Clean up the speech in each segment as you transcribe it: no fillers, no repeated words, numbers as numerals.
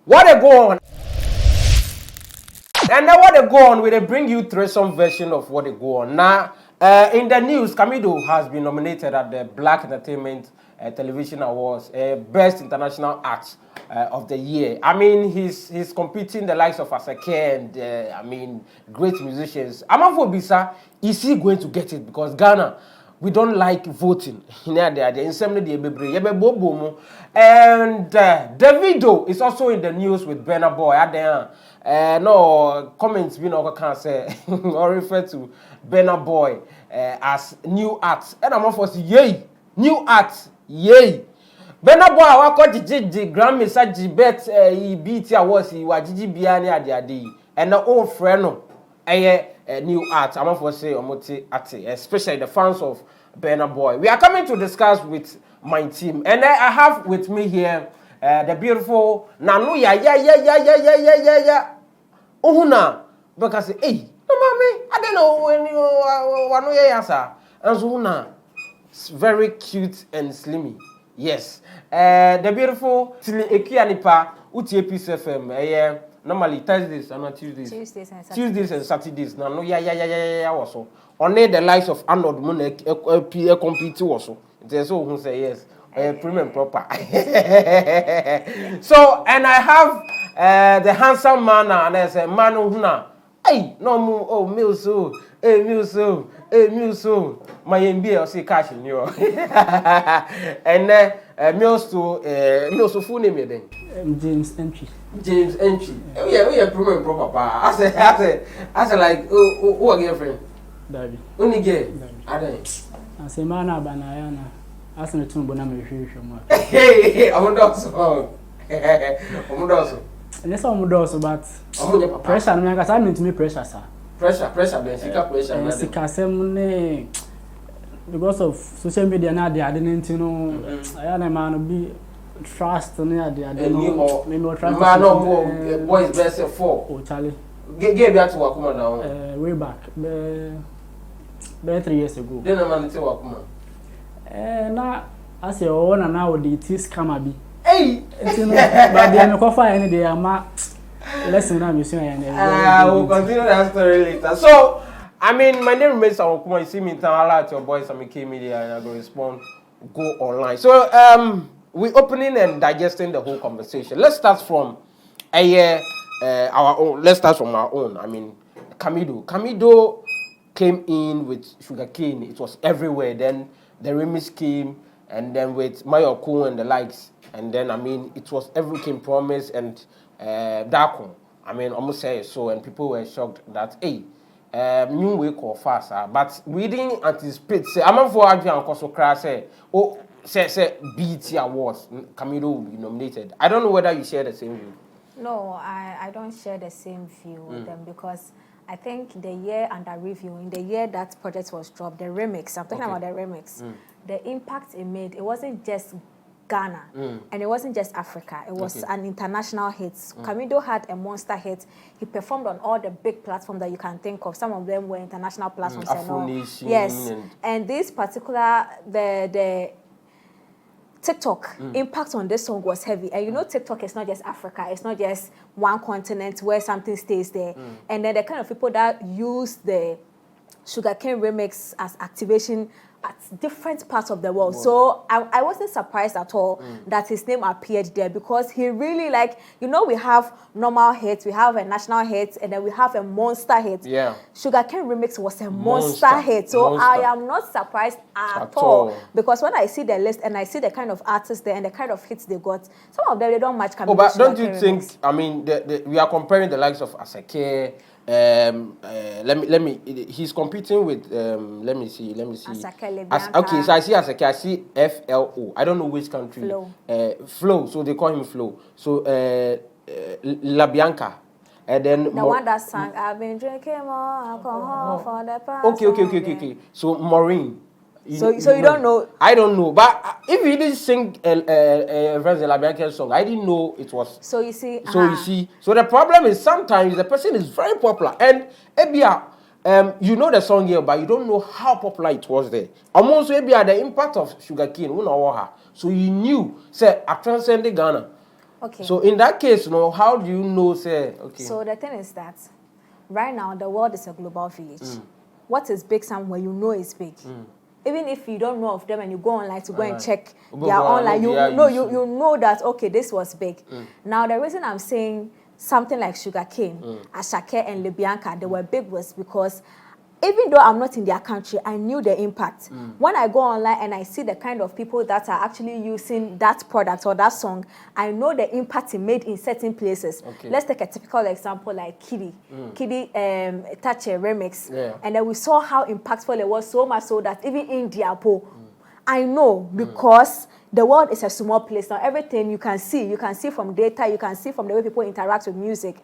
What they go on? And then what they go on, we bring you through some version of what they go on. Now, in the news, Kamido has been nominated at the Black Entertainment Television Awards, Best International Act of the Year. I mean, he's competing the likes of Asake and I mean, great musicians. Amafo Bisa, is he going to get it? Because Ghana, we don't like voting. And Davido is also in the news with Burna Boy. No comments being over can say or refer to Burna Boy as new arts. And I'm for yay, new arts, yay. Burna Boy, I got the Grammy such bet he beat awards, he was Gigi Biani at the Adi, and the old friend a new art. I'm for say Omote Ate, especially the fans of Burna Boy. We are coming to discuss with my team, and I have with me here the beautiful Nanu yeah. Ohuna because hey, no mommy, I don't know when you wano yasa. And so Ohuna, very cute and slimy. Yes. The beautiful Ekianipa Utie Peace FM. Normally Thursdays and not Tuesdays. Tuesdays and Saturdays. No yeah also. Only the likes of Arnold Moon compete also. There's so who say yes. Prim and proper. So, and I have the handsome man, and I say, man, hey, no more, oh, Milso, my MBA, or say cash in you. And Milso, full name then. James Entry. James Entry. Oh, yeah, we are prim and proper. I say, like, oh, a girlfriend. Daddy. Only gay. I don't. I say, man, Banayana. As a tomb, but I'm a huge one. Hey, I'm also. I'm also. And that's all also, but pressure, I'm like, I mean to me pressure, sir. Pressure, then she got pressure. Sikasem, because of social media now, they didn't know. I had a man be trust on the other. Maybe trust. Man, no boys best for. Oh, Charlie. Get back to work now. Way back, 3 years ago. Then a man to work. Now, as your own and now the teeth come be. Hey! But they are not any day. I'm lesson I'm using. We'll continue that story later. So, I mean, my name remains Awokuma. You see me in town, a lot your boys on K Media, and I go respond, go online. So, we're opening and digesting the whole conversation. Let's start from our own. Let's start from our own. I mean, Kamido came in with Sugarcane. It was everywhere. Then the remix came, and then with Mayoko and the likes, and then I mean it was everything promised and Darko. I mean almost say so, and people were shocked that hey, new way call fast, but we didn't anticipate. Say I'm for Adrian Koso Kra say oh say BET Awards Kamido will be nominated. I don't know whether you share the same view. No, I don't share the same view with them because I think the year under review, in the year that project was dropped, the remix, I'm talking about the remix, the impact it made, it wasn't just Ghana, and it wasn't just Africa, it was an international hit. Kamido had a monster hit. He performed on all the big platforms that you can think of. Some of them were international platforms. Yes, and this particular, the TikTok impact on this song was heavy. And you know TikTok is not just Africa, it's not just one continent where something stays there. And then the kind of people that use the Sugarcane remix as activation at different parts of the world. So I wasn't surprised at all that his name appeared there because he really like, you know, we have normal hits, we have a national hit, and then we have a monster hit. Yeah. Sugarcane remix was a monster hit. So I am not surprised at all. Because when I see the list and I see the kind of artists there and the kind of hits they got, some of them, they don't match Kamido. Oh, but don't you think, I mean, we are comparing the likes of Asake, let me he's competing with let me see okay, so I see Asake, I see FLO, I don't know which country. Flo, so they call him Flo. So La Bianca, and then the one that sang I've been drinking more alcohol for the past. Okay. So Maureen. So you don't know? I don't know. But if he didn't sing a La Bianca song, I didn't know it was. So you see. So the problem is sometimes the person is very popular and Ebia, you know the song here, but you don't know how popular it was there. Almost Ebia, the impact of Sugarcane, so you knew, say, I transcended Ghana. Okay. So in that case, how do you know, say, okay? So the thing is that right now the world is a global village. What is big somewhere, you know it's big. Even if you don't know of them and you go online to go and check their online, you know that, okay, this was big. Now, the reason I'm saying something like Sugarcane, Asake and Lebianka, they were big was because even though I'm not in their country, I knew the impact. When I go online and I see the kind of people that are actually using that product or that song, I know the impact it made in certain places. Okay. Let's take a typical example like Kiddy. Kiddy touch a remix. Yeah. And then we saw how impactful it was, so much so that even India, I know because the world is a small place. Now everything you can see from data, you can see from the way people interact with music.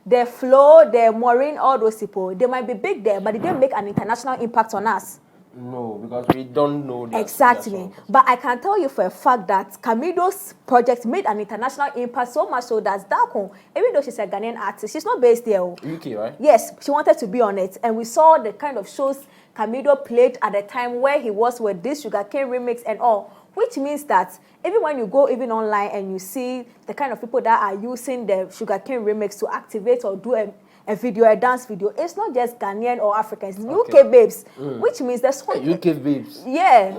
The Flow, the Maureen, all those people, they might be big there, but they didn't make an international impact on us. No, because we don't know that. Exactly. But I can tell you for a fact that Camido's project made an international impact so much so that Darko, even though she's a Ghanaian artist, she's not based there. UK, right? Yes, she wanted to be on it. And we saw the kind of shows Camido played at the time where he was with this Sugarcane remix and all, which means that even when you go even online and you see the kind of people that are using the Sugarcane remix to activate or do a video, a dance video, it's not just Ghanaian or Africans, okay. UK babes, which means the song... UK babes. Yeah.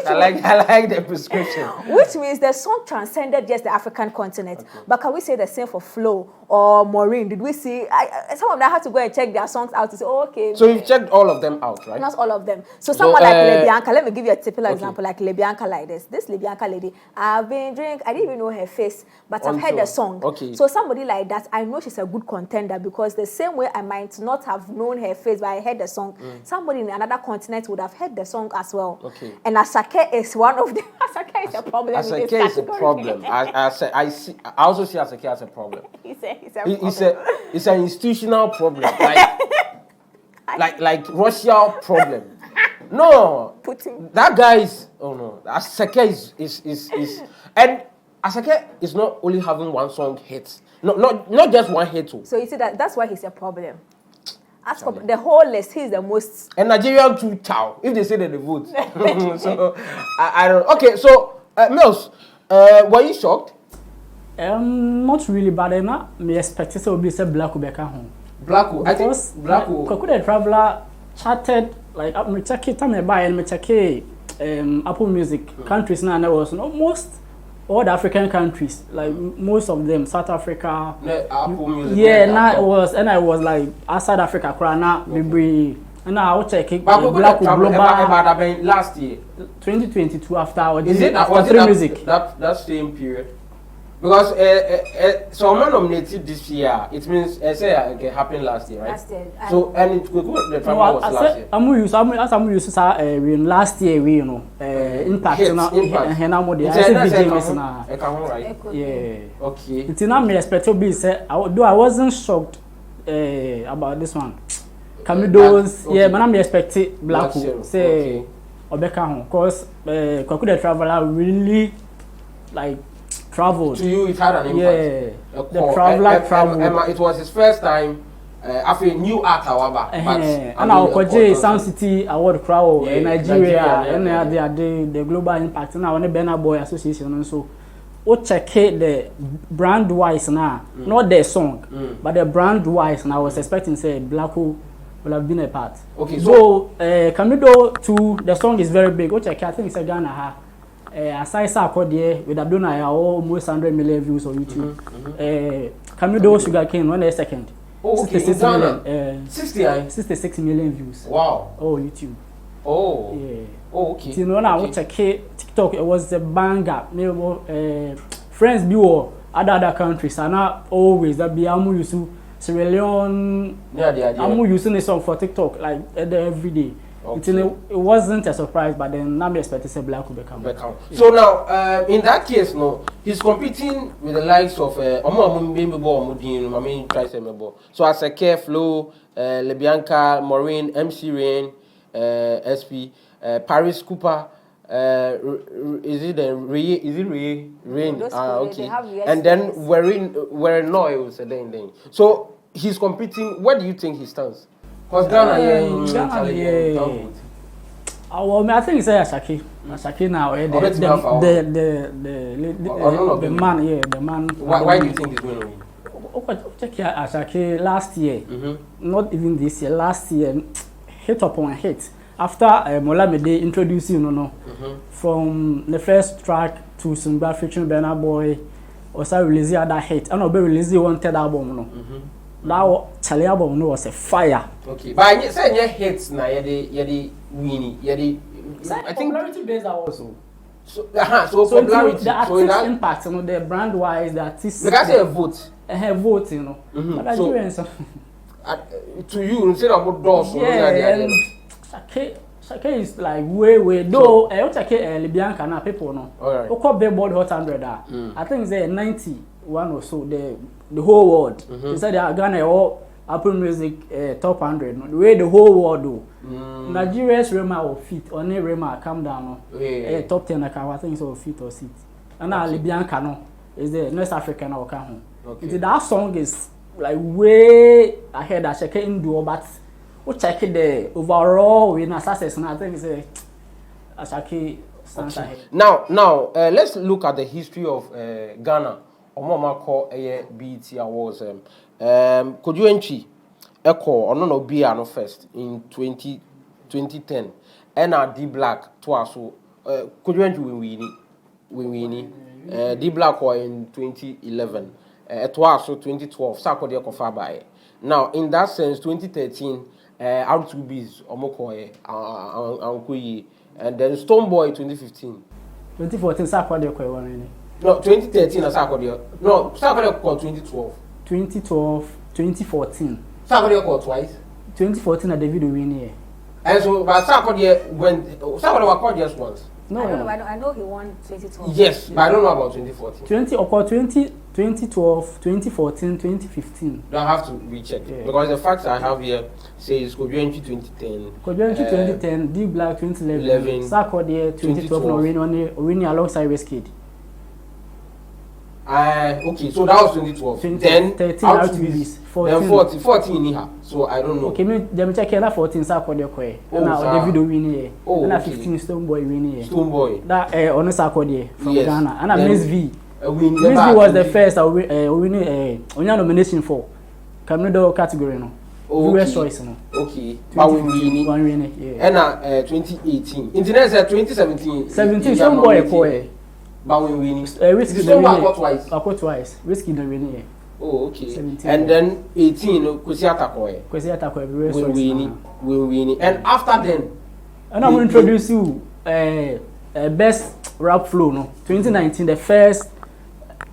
I like the prescription. Which means the song transcended just the African continent. Okay. But can we say the same for Flo or Maureen? Did we see... some of them had to go and check their songs out to say, oh, okay. So you've checked all of them out, right? Not all of them. So someone like Lebianka, let me give you a typical example, like Lebianka like this. This Lebianka lady, I've been drinking, I didn't even know her face, but I've heard the song. Okay. So somebody like that, I know she's a good contender because the same way I might not have known her face, but I heard the song. Somebody in another continent would have heard the song as well. Okay. And Asake is one of them. Asake is a problem. Asake is a problem. I also see Asake as a problem. It's an institutional problem. Like Russia problem. No, Putin. That guy is. Oh no, Asake is and Asake is not only having one song hit. No, not just one hit too. So you see that's why he's a problem. As for the whole list, he's the most. And Nigerian too, chow. If they say that they vote, so I don't. Okay, so Mills, were you shocked? Not really, but I'm not. Me expected to be said Black Ubeka home. Black, I think Black. Could the traveler chatted like me check it. Me buy and me check Apple Music countries now. There was almost all the African countries, like most of them, South Africa. Apple Music. Yeah, now I was like outside Africa, Krana, maybe. And I will check it. Black Global last year, 2022 after. Is it after music? That same period. Because someone nominated this year, it means it happened last year, right? Last year. So and the travel was last year. I'm used to last year we impact yeah. Okay. It's not me expect to be say though I wasn't shocked about this one. Camido's yeah, but I'm expecting Black say Obeka home cause Kwaku the Traveler really like traveled. To you, it had an impact. Yeah, the traveler traveled. It was his first time after a new act, however. And our Koje Sound City Award crowd in Nigeria, and they are the global impact. Now, on the Burna Boy Association, and so we check the brand wise now, not the song, but the brand wise. And I was expecting say Black will have been a part. Okay, so Camido too, the song is very big. We check, I think it's a Ghana. Aside Sarkodie with Abduna almost 100 million views on YouTube. Camido Sugarcane one second. Oh, okay. 66 million views. Wow. Oh, YouTube. Oh. Yeah. Oh, okay. You know now check TikTok. It was a banger. Friends view other countries are not always that be amu yusu Sierra Leone. Yeah. Amu using the song for TikTok like every day. Okay. It wasn't a surprise, but then now we expect to Black will become. Yeah. So now, in that case, no, he's competing with the likes of so as a Flo, Lebianka, Maureen, MC Rain, SP, Paris Cooper. Is it Rain? Okay. And then we're Noy. So he's competing. Where do you think he stands? Because Ghana, Well, I think it's Ashaki now. The man, yeah, the man. Why do you think he's going to win? Check here, Ashaki last year, not even this year. Last year, hit upon hit. After Molamide introduced from the first track to Simba featuring Burna Boy, also released that hit. And Obe released one third album. That Charlie album was a fire. Okay, but I say yeah hits na yedi winning I think popularity based also. So popularity. The artist impact, the brand wise, the artist. Because they vote. Vote, But Nigerians. To you, instead of doors. Yeah, and Shake is like way. Though I Shake Libyan Kana people no. Alright. Oko Billboard Hot 100. I think it's 91 or so. The whole world. They said they are Ghana or Apple Music top 100. The way the whole world do. Nigeria's Rema or feet or ne Rema come down. Top 10 I think so feet or seat. And now Libyan Kano is the West African or come. Okay. That song is like way ahead of Shake Indu, but we check the overall winner success. And I think it's Ashaki stands ahead. Now, let's look at the history of Ghana. Omoma call BET Awards. Could you entry echo no be first in 2010 and D Black twice. So could you entry when D Black or in 2011 twice so 2012 Sako de kofa by. Now in that sense 2013 R2B's Omoko Ankoyi and then Stonebwoy 2015 2014 Sako de kofa. No, 2013 or Sakodia. No, Sakodia called 2012. 2012, 2014. Sakodia called twice. 2014 at David Winnie. And so, but Sakodia when Sakodia was called just once. No, I know he won 2012. Yes, but I don't know about 2014. 2012, 2014, 2015. I have to recheck because the facts I have here says Kojuenchi 2010. Kojuenchi 2010, D Black 2011, Sakodia 2012. No, winning alongside Wizkid. Okay, so that was 2012. Then 13 R2Bs, 14. 14 in here. So I don't know. Okay, me check here. 14 Sakodia Kwe. Now David winning. And 15 Stonebwoy winning. Stonebwoy. That on Sakodia from Ghana. And Miss V. Miss V was the first winning nomination for Camino category no. US choice no. Okay. But we winning. Yeah. And 2018. Internet said 2017. 17 Stonebwoy Kwe. But we winning. Wizkid twice. Twice. Wizkid winning. Oh, okay. 17. And then 18, Kwesi Atakoe. We winning. And after then, and I'm going to introduce you best rap flow. No, 2019, the first.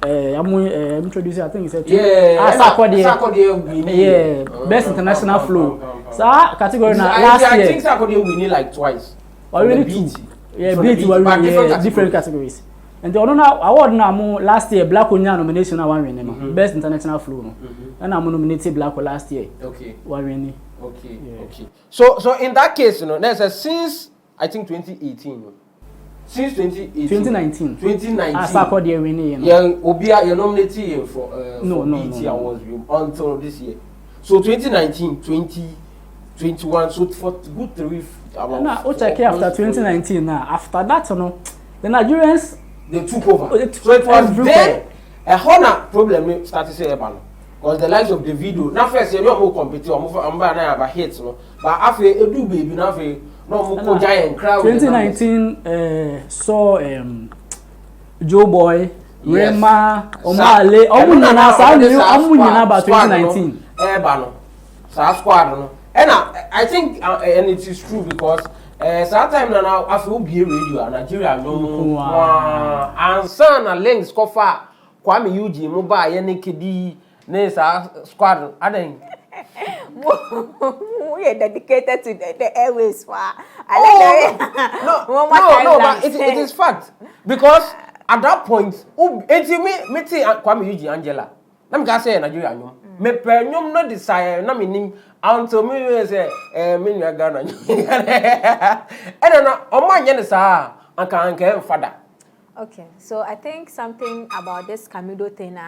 I'm going to introduce you. I think it's Sarkodie winning. Yeah, best international flow. So category last year. I think Sarkodie winning like twice. Or really two. Yeah, BET were winning different categories. And the other award now last year Black Onya nomination I won winning best international flow no. And I'm nominated Black last year. Okay. One winning. Okay. Yeah. Okay. So in that case, there's since I think 2018. Since 2018. 2019. Sakodia winning. Yeah, Obia you nominated for BET Awards until this year. So 2019, 2021. So for good 3 about. Now, check after 2019 now. After that, the Nigerians. They took over. So it was then a honor problem started saying because the likes of the video. Now first you know more competitive, I'm about hits, but after a do baby now no more giant crowd. 2019 saw Joe Boy, Rema, Omale, about 2019. Squad, and I think and it is true because. Sometimes now I feel be radio Nigeria no and son links kofa Kwame Eugene mobile ye kedi ne sa squad aden we are dedicated to the airways no but it is fact because at that point me Kwame Eugene Angela na me ga say Nigeria no me pe nyom no desire na me nim until me say me nua Ghana and na o ma nye ne sa anka father. Okay, so I think something about this Camido thing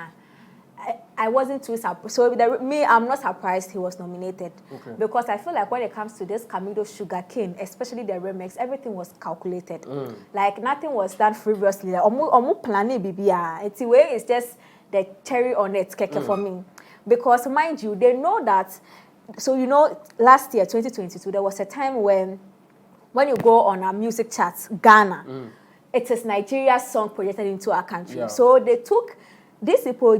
I wasn't too surprised. So I'm not surprised he was nominated. Okay. Because I feel like when it comes to this Camilo Sugarcane, especially the remix, everything was calculated. Like nothing was done frivolously. Like, omu planning bibia. It's just the cherry on it, keke for me. Because mind you, they know that. So you know, last year, 2022, there was a time when you go on our music charts, Ghana, it is Nigeria's song projected into our country. Yeah. So they took these people,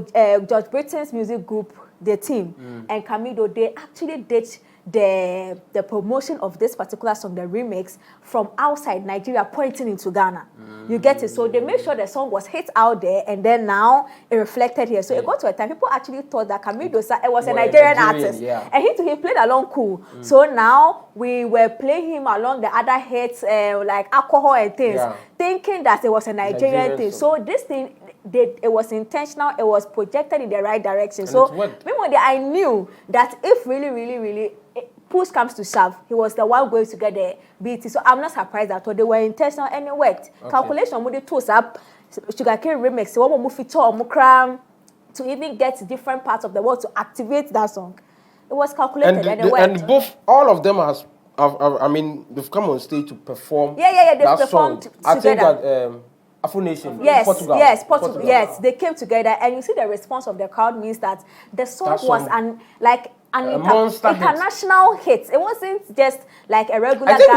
George Britain's music group, the team, and Camilo, they actually did the promotion of this particular song, the remix, from outside Nigeria, pointing into Ghana. You get it? So they made sure the song was hit out there, and then now it reflected here. So it got to a time, people actually thought that Camilo it was a Nigerian artist. Yeah. And he played along cool. So now we were playing him along the other hits, like alcohol and things, thinking that it was a Nigerian thing. So this thing, it was intentional, it was projected in the right direction. And so meanwhile, I knew that if really push comes to shove, he was the one going to get the BT. So I'm not surprised at all. They were intentional and it worked. Okay. Calculation with the tools up, Sugarcane remix, one more feature to even get different parts of the world to activate that song. It was calculated and it worked. And all of them I mean, they've come on stage to perform. Yeah, they performed together. I think that Afro Nation, Portugal. Yes, they came together, and you see the response of the crowd means that the song was an international hit. It wasn't just like a regular. I think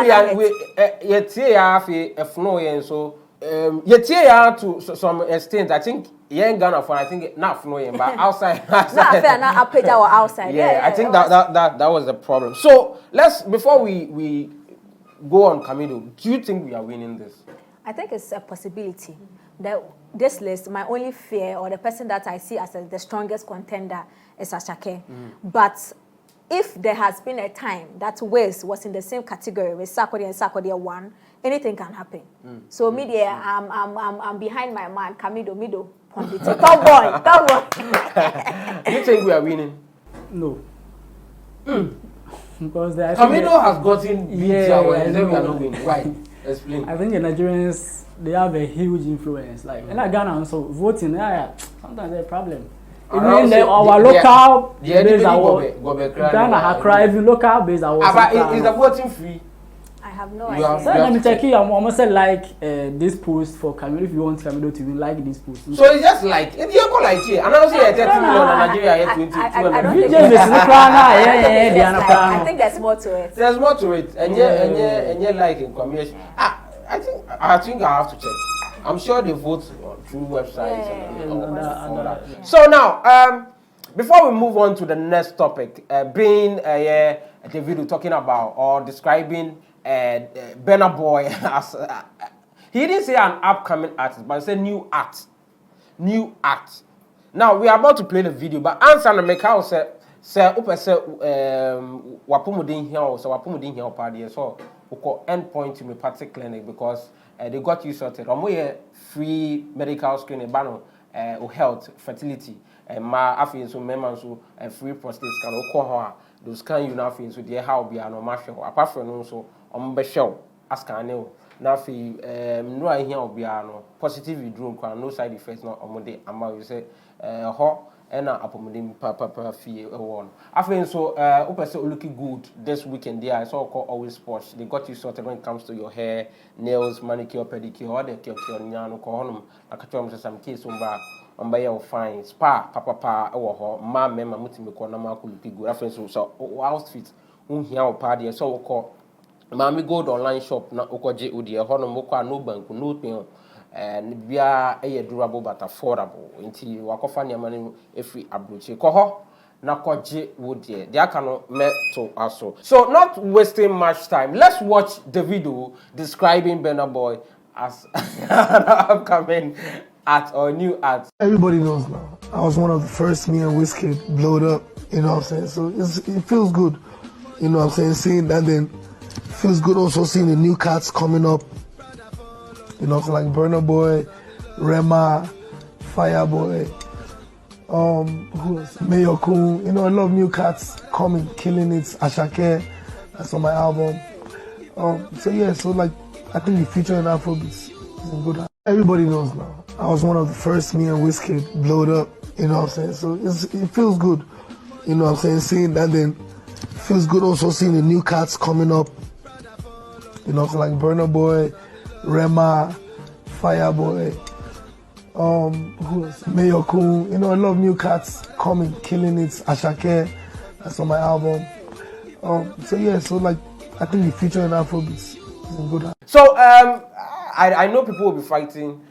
to some extent. I think Ghana for I think not but outside. Not outside. Yeah, I think that was the problem. So before we go on, Camilo, do you think we are winning this? I think it's a possibility. This list, my only fear, or the person that I see as the strongest contender, is Asake. But if there has been a time that Wiz was in the same category with Sarkodie and Sarkodie 1, anything can happen. So I'm behind my man, Camilo Ponditi. Top boy. Do you think we are winning? No. Because Camilo has gotten beat and then we are not winning. Why? Explain. I think the Nigerians, they have a huge influence. Like in Ghana also voting, sometimes there's a problem. Even our local base, Ghana Accra, if you local base, is the voting free? I have no idea. So let me check you. I'm almost like this post for Camilo. If you want Camilo to win, like this post. So it's just like if you go like here, and I don't say 30 million Nigeria, 22. I think there's more to it. There's more to it, and yeah, like in commission. I think I have to check. I'm sure they vote through websites and all that. So now, before we move on to the next topic, being the video talking about or describing Burna Boy as he didn't say an upcoming artist, but he said new act. Now we are about to play the video, but answer the Mekao said wapumudin here party so end point to me party clinic because they got you sorted. Free medical screening banner health fertility ma afin so member so free prostate scan those can you now feel so there how be an marshal apart from no so be show ascan na fi no here obi no positive withdrawal no side effects no omode ama you say ho ena apomodin papa fie won afin so opese looking good this weekend there I saw call always sports they got you sorted when it comes to your hair nails manicure pedicure all the care nyano ko honum akatom some case umba fine spa papa ewo ho ma mema mutimi ko na ma ko looking good afin so outfit unhia o pa de so ko Mami Gold online shop na okoje odi e hono mokwa no bank no pin bia eye durable but affordable nti wakofa ne amane efri abroche ko ho na koje wodie de aka no me to aso. So not wasting much time, let's watch the video describing Burna Boy as an upcoming art or new art. Everybody knows now. I was one of the first, me and Wizkid blowed up, you know what I'm saying? So it feels good, you know what I'm saying, seeing that. Then feels good also seeing the new cats coming up, you know, so like Burna Boy, Rema, Fireboy, who else? Mayor Kun, you know, I love new cats coming, killing it. Asake, that's on my album. So yeah, so like I think the future in Afrobeats is good. Everybody knows now. I was one of the first me and Wizkid blowed up, you know what I'm saying? So it feels good, you know what I'm saying? Seeing that, then feels good also seeing the new cats coming up, you know, so like Burna Boy, Rema, Fireboy, who else? Mayor Kun, you know, a lot of new cats coming, killing it. Ashake, that's on my album. So yeah, so like I think the future in Afrobeat is in good hands. So I know people will be fighting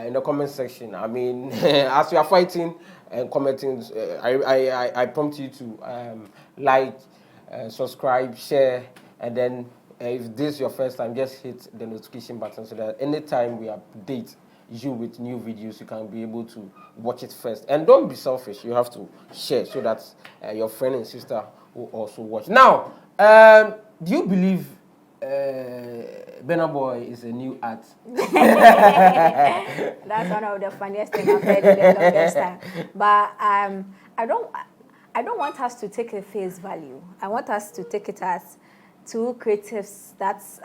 in the comment section. I mean, as you are fighting and commenting, I prompt you to like, subscribe, share, and then if this is your first time, just hit the notification button so that anytime we update you with new videos, you can be able to watch it first. And don't be selfish, you have to share so that your friend and sister will also watch. Now, do you believe Burna Boy is a new art? That's one of the funniest things I've heard in the longest time. But I don't want us to take it face value. I want us to take it as two creatives that's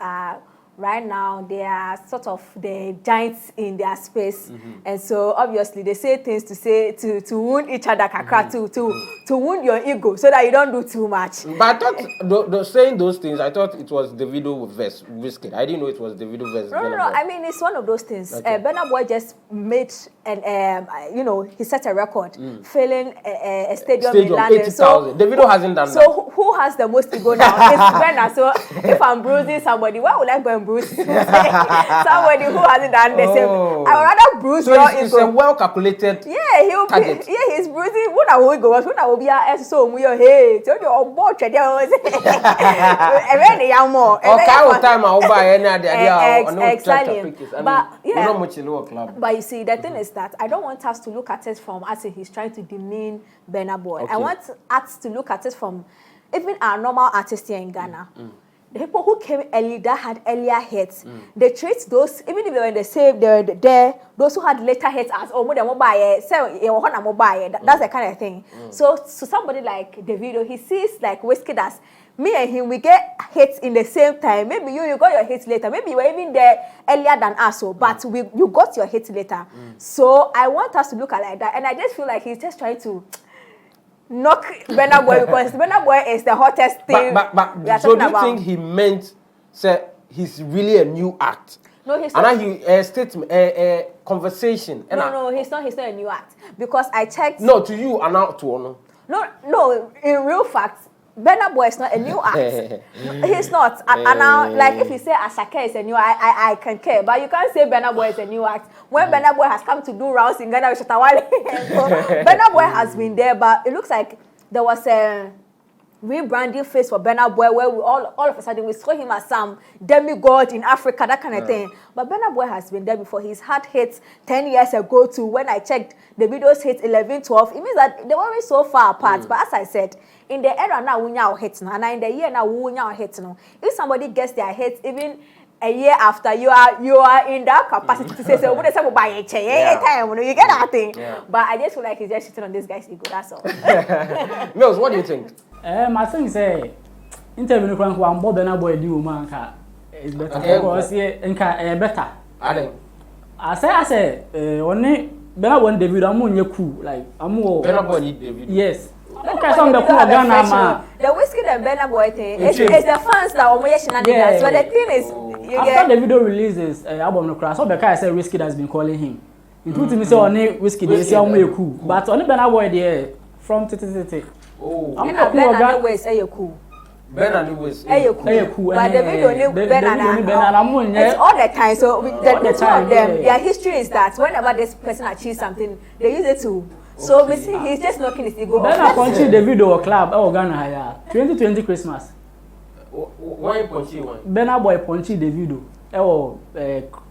right now they are sort of the giants in their space, and so obviously they say things to wound each other, to wound your ego, so that you don't do too much. But I thought saying those things, I thought it was Davido versus Wizkid. I didn't know it was Davido versus Burna Boy. I mean, it's one of those things. Okay. Burna Boy just made he set a record, filling a stadium in London. 80,000. Davido hasn't done that. So who has the most ego now? It's Burna. So if I'm bruising somebody, why would I go and bruise somebody who hasn't done the same? I would rather bruise your ego. It's a well calculated. Yeah, he'll target. be. Yeah, he's bruising. What I will go. What I will be. So we are hey. So you're on board. Or exactly. But yeah. But you see, the thing is that I don't want us to look at it from as if he's trying to demean Burna Boy. Okay. I want us to look at it from even our normal artists here in Ghana. The people who came early, that had earlier hits, they treat those, even if they were in the same, they were there, those who had later hits as, oh, more than mobile, that's the kind of thing. So somebody like Davido, he sees like Wizkid as, me and him, we get hits in the same time. Maybe you got your hits later. Maybe you were even there earlier than us, but you got your hits later. So I want us to look at it like that. And I just feel like he's just trying to knock Burna Boy because Burna Boy is the hottest thing. But so do you think he meant, say, he's really a new act? No, he's not. And a statement, a conversation. No, he's not a new act. Because I checked. No, to you and not to Ono. No, in real fact, Burna Boy is not a new act. He's not. And now, like, if you say Ashake is a new act, I can care. But you can't say Burna Boy is a new act. When Burna Boy has come to do rounds in Ghana with Shatawale. So, Burna Boy has been there, but it looks like there was a rebranding phase for Burna Boy where we all of a sudden we saw him as some demigod in Africa, that kind of thing. But Burna Boy has been there before. He's had hits 10 years ago too. When I checked the videos hits 11, 12, it means that they weren't so far apart. But as I said, in the era now we now hits now, and in the year now we now hits now. If somebody gets their hits even a year after, you are in that capacity to say, so what is up by a time, you get that thing. But I just feel like he's just sitting on this guy's ego, that's all. Mills, what do you think? I think say interview no one more Burna Boy do man is better because better. I say only Burna Boy David amu cool like amu Burna Boy need David. Yes. Okay, some the cool Ghana man. The Wizkid and Burna Boy thing. It's the fans that are more shenanigans. But the thing is, after the video releases album no crash, so the guy said Wizkid has been calling him. It put me say only Wizkid they say amu cool, but only Burna Boy there from tete. Oh, Burna Boy say you cool. Burna Boy cool. But the video only Burna. It's all the time. So the two of them, their history is that whenever this person achieves something, they use it to. So we see he's just knocking his ego. Burna Punchy Davido club Ghana 2020 Christmas. Why Punchy one? Burna Boy Punchy Davido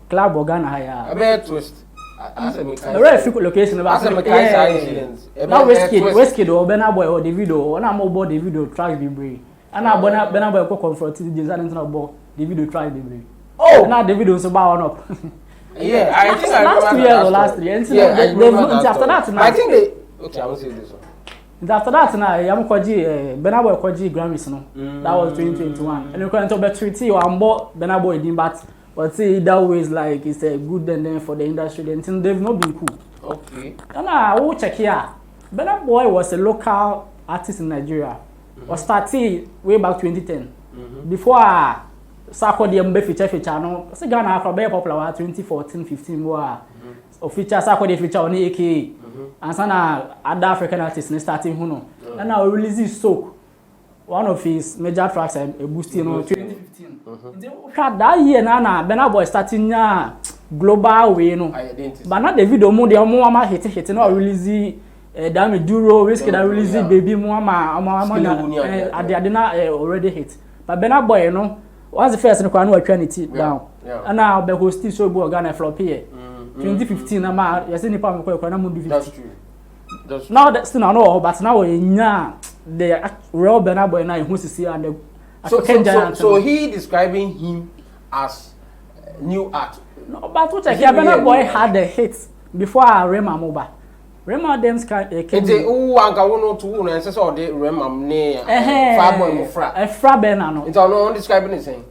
club Ghana a twist. A very frequent location about now Wizkid or Burna Boy or Davido or na mo board Davido track be brave. And now Burna Boy go confront the design about Davido track be brave. Oh, now Davido so bow up. Yeah, I think last year. After that now. I think they okay, I will say this one. After that now, I'm Burna Boy Grammys no. That was 2021. And you can't talk about treaty or Burna Boy did but But see, that way is like it's a good then for the industry. Then they've not been cool. Okay. And I will check here. Burna Boy was a local artist in Nigeria. Was started way back 2010. Before Sako the Mbe feature no. So Ghana for very popular 2014-15 more. Or feature Sako the feature on AKA. And sana other African artists starting who no. And now release Soak. One of his major tracks a boosting on 2015. That year na Burna Boy starting global way no. But not the video mo the mo hit no release Dami Duro Whiskey that release baby mo already hit. But Burna Boy you know was the first no kwa no atwanity down. And now be host so go Ghana flop here. 2015 na ma yesi nipa me kwa na mo do 50. That's true. That's Now that's still no but now the real Burna Boy now who see and the so he describing him as new art. No, but what check Burna Boy had the hits before Rema Moba. Rema them came. Who anka wono to wono ense so de Rema ne Fabo Mofra. Fra Burna no. It's no describing the same.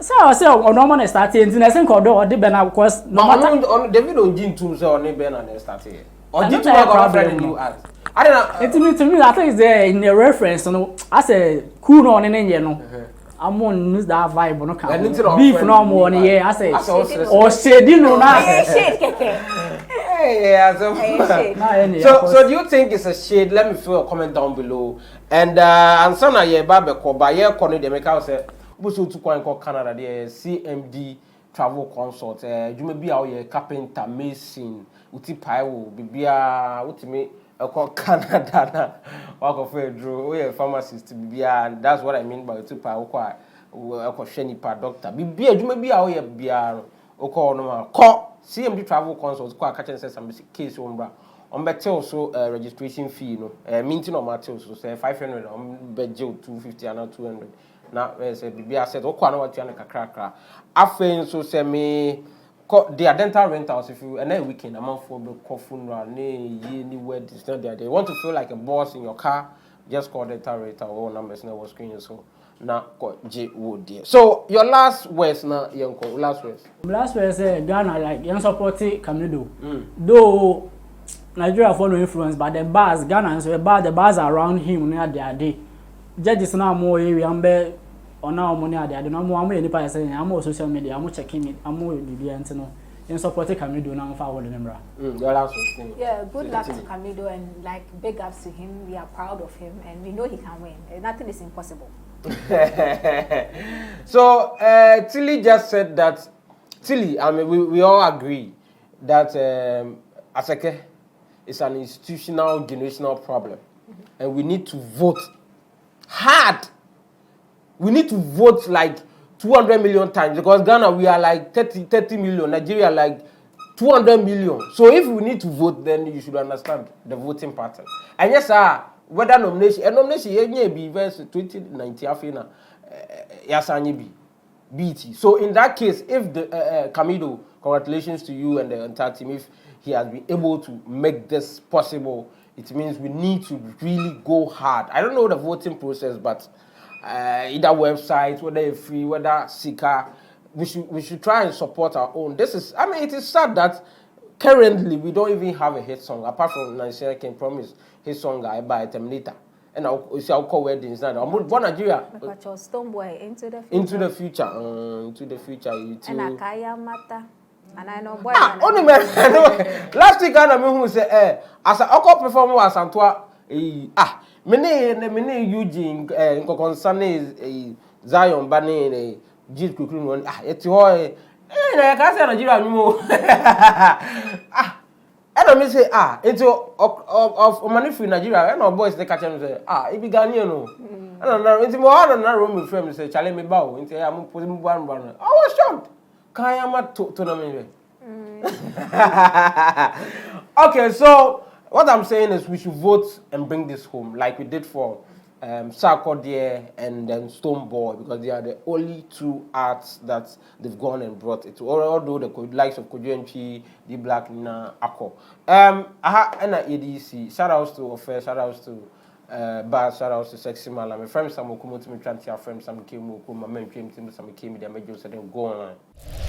So I say on normal starting in I think or the Burna because no matter on David on Jin too so on Burna na starting. Or I did don't you have have a problem, friend no. new art? I don't know. to me I think it's there in the reference no as a cool no ne no. I'm on use that vibe no can. Beef no more yeah I say or shady no na. Shade keke. Yeah, so do you think it's a shade? Let me feel a comment down below. And Ansana ye babe ko ba ye ko no de make out say buso to kwan ko Canada there CMD travel consult dwuma bi a ye carpenter mason uti paiwo bibia utimi ko Canada na wa ko fedro we pharmacist bibia and that's what I mean by uti paiwo ko hwe nipa doctor bibia dwuma bi a ye bia ko no ma ko CMD travel consult kwa catch say some case ombra on betel so registration fee no minting on matel so say 500 on beje 250 and 200 na say bibia said o kwa na watu na kakra afen so say me their dental rentals if you and then weekend amount for the funeral ni weddings not there they want to feel like a boss in your car just call dental rental or numbers na was screen so na ko J wood there. So your last words na yanko last words Say Ghana like young support Camido. Though Nigeria follow influence but the bars Ghana so the bars around him near their day. Judges now more area ambe on our money at the no more nipa say I'm social media I'm checking it I'm more the no in support Camido now forward the number. your last words. Yeah, good luck to Camido and like big ups to him. We are proud of him and we know he can win. Nothing is impossible. So Tilly just said that Tilly, I mean we all agree that Asake is an institutional generational problem and we need to vote hard. We need to vote like 200 million times because Ghana we are like 30 million, Nigeria like 200 million. So if we need to vote, then you should understand the voting pattern. And yes, sir, whether nomination, a nomination ye be verse 2019 afina yasanye be BT. So in that case, if the Camido, congratulations to you and the entire team. If he has been able to make this possible, it means we need to really go hard. I don't know the voting process, but either website, whether it's free, whether seeker, we should try and support our own. This is, I mean, it is sad that currently we don't even have a hit song apart from Nigeria Can Promise hit song by Terminator. And I'll call weddings now. I'm born Nigeria. Stonebwoy into the future. Into the future. You too. And Akaya Mata. And I know boy. Only man. Last week I know who say as a oko performer as Antoine mene Eugene concern Zion Bane Jid Kukuru one eti ho na ka say Nigeria nyumo I don't say into of money free Nigeria and our boys they catch them say it be Ghanaian no I don't know into more I don't know room friend say challenge me bow into am put me one I was shocked Kayama tournament. Okay, so what I'm saying is we should vote and bring this home like we did for Sarkodie and then Stonebwoy because they are the only two arts that they've gone and brought it to. Although the likes of Kojuenchi, the Black Nina Ako. And EDC, shout outs to Ofe, shout outs to Bar shout out to Sexy Mala. My friend Sam Okumo to me trying to your friend Sam Kim Okuma, my friend Sam Kim, the major said go online.